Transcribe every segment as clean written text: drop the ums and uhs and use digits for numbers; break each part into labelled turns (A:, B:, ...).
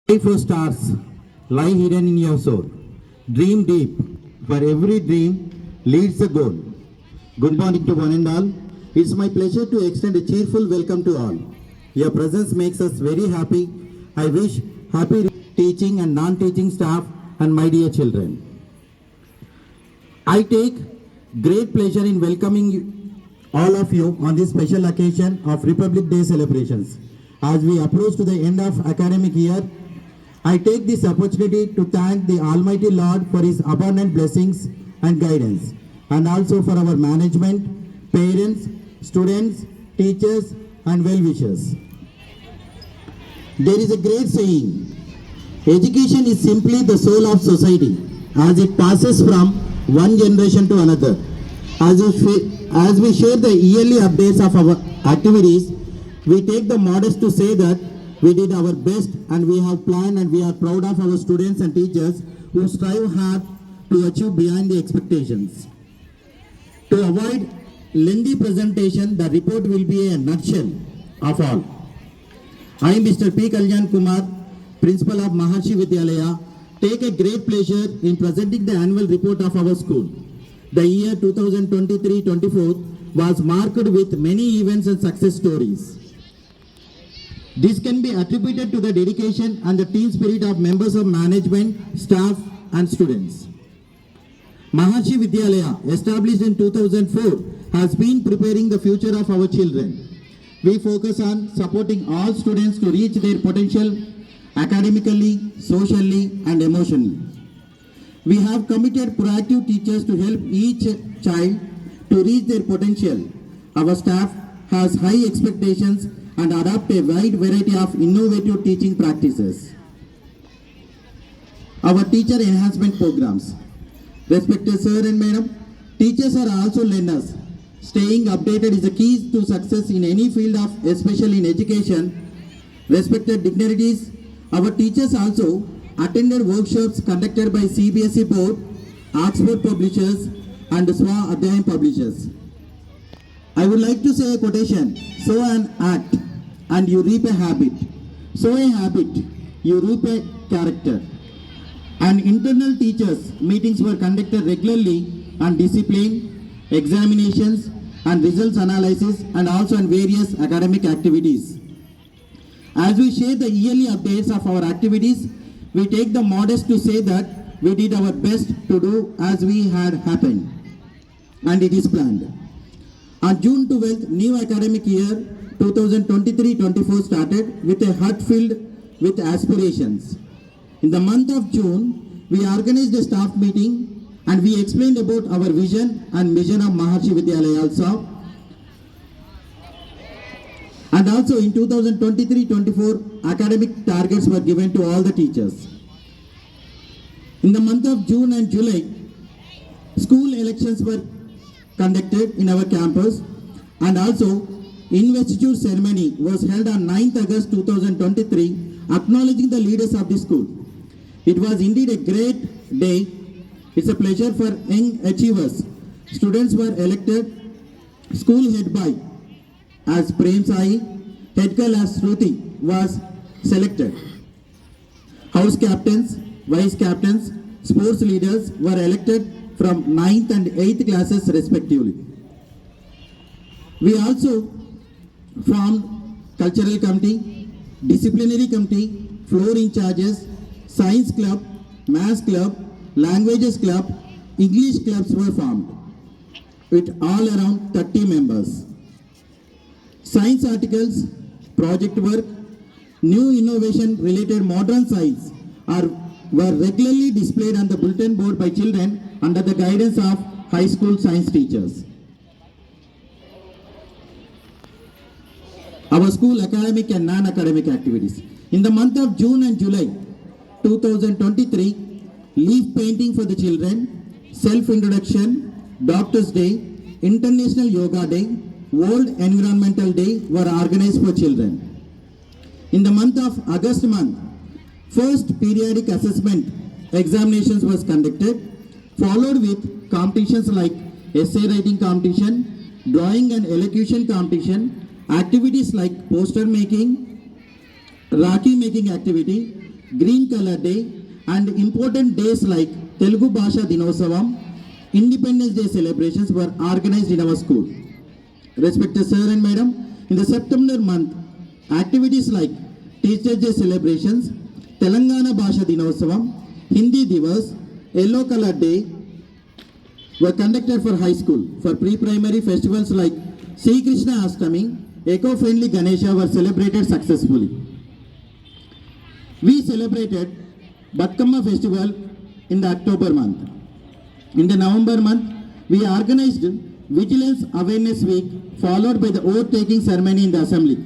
A: Pray for stars lie hidden in your soul. Dream deep, for every dream leads a goal. Good morning to one and all. It's my pleasure to extend a cheerful welcome to all. Your presence makes us very happy. I wish happy teaching and non-teaching staff and my dear children. I take great pleasure in welcoming all of you on this special occasion of Republic Day celebrations. As we approach to the end of academic year, I take this opportunity to thank the Almighty Lord for His abundant blessings and guidance, and also for our management, parents, students, teachers, and well-wishers. There is a great saying, education is simply the soul of society as it passes from one generation to another. As we share the yearly updates of our activities, we take the modest to say that we did our best and we have planned, and we are proud of our students and teachers who strive hard to achieve beyond the expectations. To avoid lengthy presentation, the report will be a nutshell of all. I, Mr. P. Kalyan Kumar, Principal of Maharshi Vidyalaya, take a great pleasure in presenting the annual report of our school. The year 2023-24 was marked with many events and success stories. This can be attributed to the dedication and the team spirit of members of management, staff, and students. Maharshi Vidyalaya, established in 2004, has been preparing the future of our children. We focus on supporting all students to reach their potential academically, socially, and emotionally. We have committed proactive teachers to help each child to reach their potential. Our staff has high expectations and adopt a wide variety of innovative teaching practices. Our teacher enhancement programs. Respected sir and madam, teachers are also learners. Staying updated is the key to success in any field of, especially in education. Respected dignitaries, our teachers also attended workshops conducted by CBSE Board, Oxford Publishers, and Swa Adhyayam Publishers. I would like to say a quotation: sow an act and you reap a habit. Sow a habit, you reap a character. And internal teachers meetings were conducted regularly on discipline, examinations, and results analysis, and also on various academic activities. As we share the yearly updates of our activities, we take the modest to say that we did our best to do as we had happened, and it is planned. On June 12th, new academic year 2023-24 started with a heart filled with aspirations. In the month of June, we organized a staff meeting and we explained about our vision and mission of Maharshi Vidyalaya also. And also in 2023-24, academic targets were given to all the teachers. In the month of June and July, school elections were conducted in our campus, and also investiture ceremony was held on 9th August 2023, acknowledging the leaders of the school. It was indeed a great day. It's a pleasure for young achievers. Students were elected school head by as Prem Sai, head girl as Shruti was selected. House captains, vice captains, sports leaders were elected from 9th and 8th classes respectively. We also formed cultural committee, disciplinary committee, floor in charges, science club, maths club, languages club, English clubs were formed with all around 30 members. Science articles, project work, new innovation related modern science were regularly displayed on the bulletin board by children under the guidance of high school science teachers. Our school academic and non-academic activities. In the month of June and July 2023, leaf painting for the children, self-introduction, Doctor's Day, International Yoga Day, World Environmental Day were organized for children. In the month of August month, first periodic assessment examinations was conducted, followed with competitions like essay writing competition, drawing and elocution competition, activities like poster making, Rakhi making activity, Green Color Day, and important days like Telugu Bhasha Dinosavam, Independence Day celebrations were organized in our school. Respected sir and madam, in the September month, activities like Teachers Day celebrations, Telangana Bhasha Dinosavam, Hindi Divas, Yellow Color Day were conducted for high school. For pre-primary festivals like Sri Krishna Ashtami, eco-friendly Ganesha were celebrated successfully. We celebrated Batkama festival in the October month. In the November month, we organized Vigilance Awareness Week followed by the oath-taking ceremony in the assembly.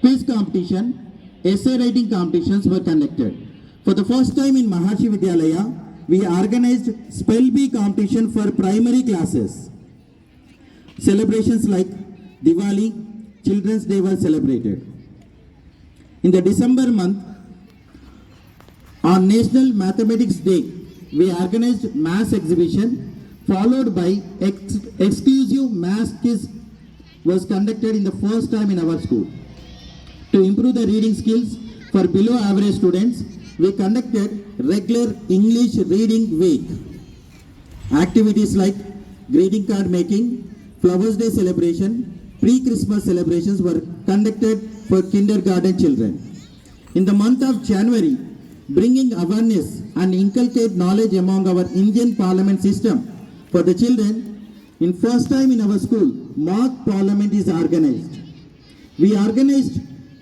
A: Quiz competition, essay writing competitions were conducted. For the first time in Maharshi Vidyalaya, we organized Spell Bee competition for primary classes. Celebrations like Diwali, Children's Day were celebrated. In the December month, on National Mathematics Day, we organized maths exhibition followed by exclusive maths quiz was conducted in the first time in our school. To improve the reading skills for below average students, we conducted regular English reading week. Activities like greeting card making, Flowers Day celebration, pre-Christmas celebrations were conducted for kindergarten children. In the month of January, bringing awareness and inculcate knowledge among our Indian Parliament system for the children, in first time in our school, mock parliament is organized. We organized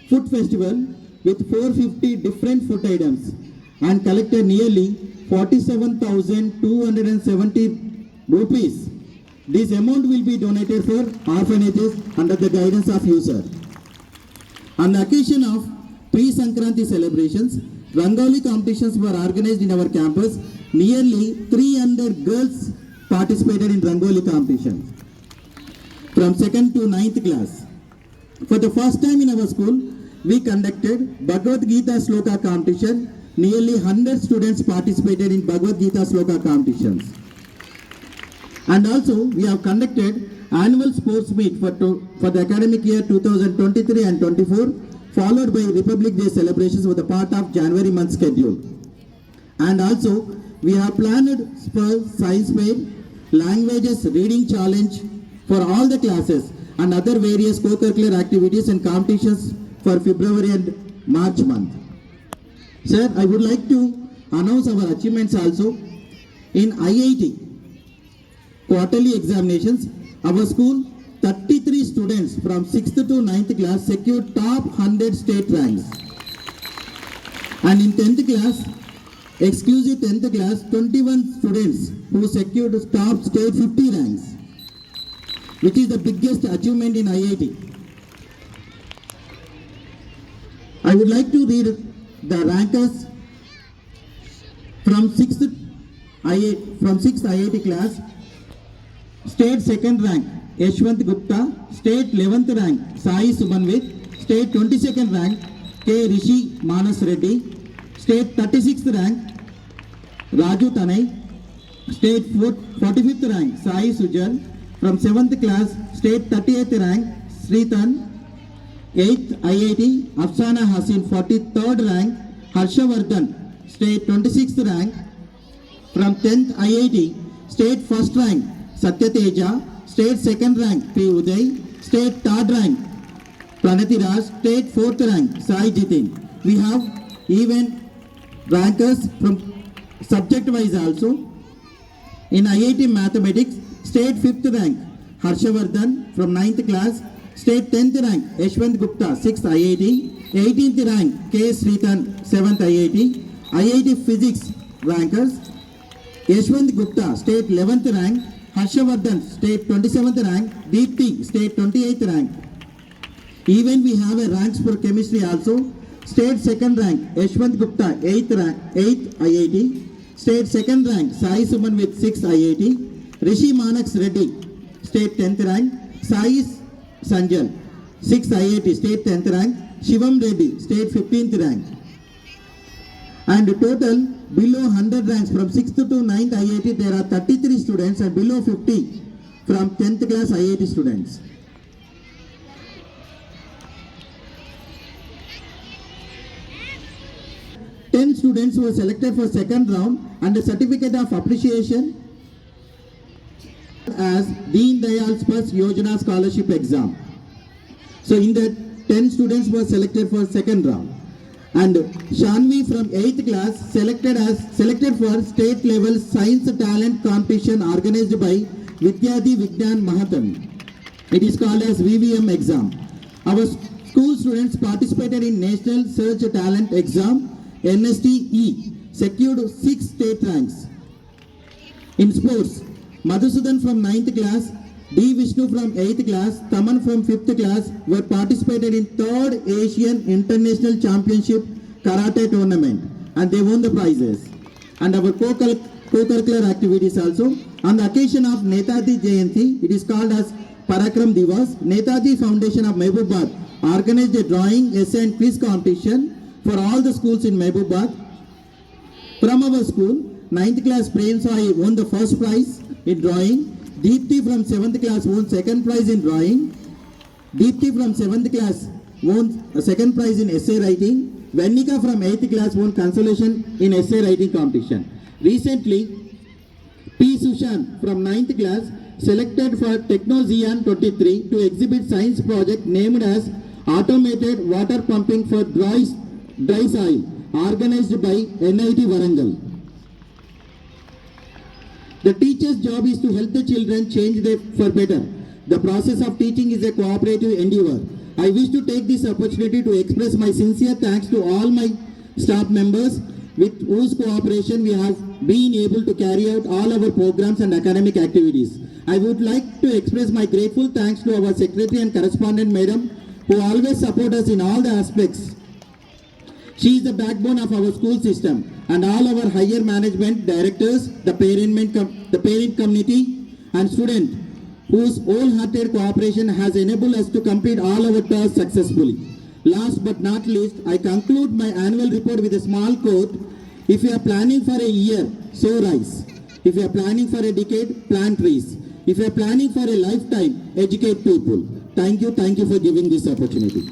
A: food festival with 450 different food items and collected nearly 47,270 rupees. This amount will be donated for orphanages under the guidance of you, sir. On the occasion of pre-Sankranti celebrations, Rangoli competitions were organized in our campus. Nearly 300 girls participated in Rangoli competitions from 2nd to 9th class. For the first time in our school, we conducted Bhagavad Gita Sloka competition. Nearly 100 students participated in Bhagavad Gita Sloka competitions. And also, we have conducted annual sports meet for the academic year 2023 and 24, followed by Republic Day celebrations with a part of January month schedule. And also, we have planned science fair, languages reading challenge for all the classes and other various co-curricular activities and competitions for February and March month. Sir, I would like to announce our achievements also. In IIT quarterly examinations, our school 33 students from 6th to 9th class secured top 100 state ranks. And in 10th class, exclusive 10th class, 21 students who secured top state 50 ranks, which is the biggest achievement in IIT. I would like to read the rankers from 6th IIT class. State 2nd rank, Yashwant Gupta. State 11th rank, Sai Subanvit. State 22nd rank, K. Rishi Manas Reddy. State 36th rank, Raju Tanai. State 45th rank, Sai Sujal. From 7th class, State 38th rank, Sritan. 8th IIT, Afsana Hasin. 43rd rank, Harshavardhan. State 26th rank. From 10th IIT, State 1st rank, Satyateja. State 2nd rank, P. Uday. State 3rd rank, Pranati Raj. State 4th rank, Sai Jitin. We have even rankers from subject wise also. In IIT Mathematics, State 5th rank, Harshavardhan from 9th class. State 10th rank, Yashwant Gupta, 6th IIT. 18th rank, K. Sritan, 7th IIT. IIT Physics rankers, Yashwant Gupta, State 11th rank. Harshavardhan, State 27th rank. Deepti, State 28th rank. Even we have a ranks for chemistry also. State 2nd rank, Yashwant Gupta, 8th IIT. State 2nd rank, Sai Suman with 6th IIT. Rishi Manas Reddy, State 10th rank. Sai Sanjal, 6th IIT, State 10th rank. Shivam Reddy, State 15th rank. And total below 100 ranks from 6th to 9th IIT, there are 33 students, and below 50 from 10th class IIT students. 10 students were selected for second round and a certificate of appreciation as Deen Dayal Sparsh Yojana scholarship exam. So in that 10 students were selected for second round. And Shanvi from 8th class selected for state level science talent competition organized by Vidyadi Vignan Mahatami. It is called as VVM exam. Our school students participated in National Search Talent Exam NSTE, secured 6 state ranks. In sports, Madhusudan from 9th class, D. Vishnu from 8th class, Taman from 5th class were participated in 3rd Asian International Championship Karate Tournament and they won the prizes. And our co-curricular activities also. On the occasion of Netaji Jayanti, it is called as Parakram Divas. Netaji Foundation of Mehboobaad organized a drawing, essay and quiz competition for all the schools in Mehboobaad. From our school, 9th class Prem Sai won the first prize in drawing. Deepthi from 7th class won second prize in drawing. Deepthi from 7th class won a second prize in essay writing. Venika from 8th class won consolation in essay writing competition. Recently, P. Sushan from 9th class selected for Technozeon 23 to exhibit science project named as Automated Water Pumping for Dry Soil, organized by NIT Warangal. The teacher's job is to help the children change for better. The process of teaching is a cooperative endeavor. I wish to take this opportunity to express my sincere thanks to all my staff members with whose cooperation we have been able to carry out all our programs and academic activities. I would like to express my grateful thanks to our secretary and correspondent madam who always support us in all the aspects. She is the backbone of our school system and all our higher management directors, the parent community and student whose wholehearted cooperation has enabled us to complete all our tasks successfully. Last but not least, I conclude my annual report with a small quote. If you are planning for a year, sow rice. If you are planning for a decade, plant trees. If you are planning for a lifetime, educate people. Thank you for giving this opportunity.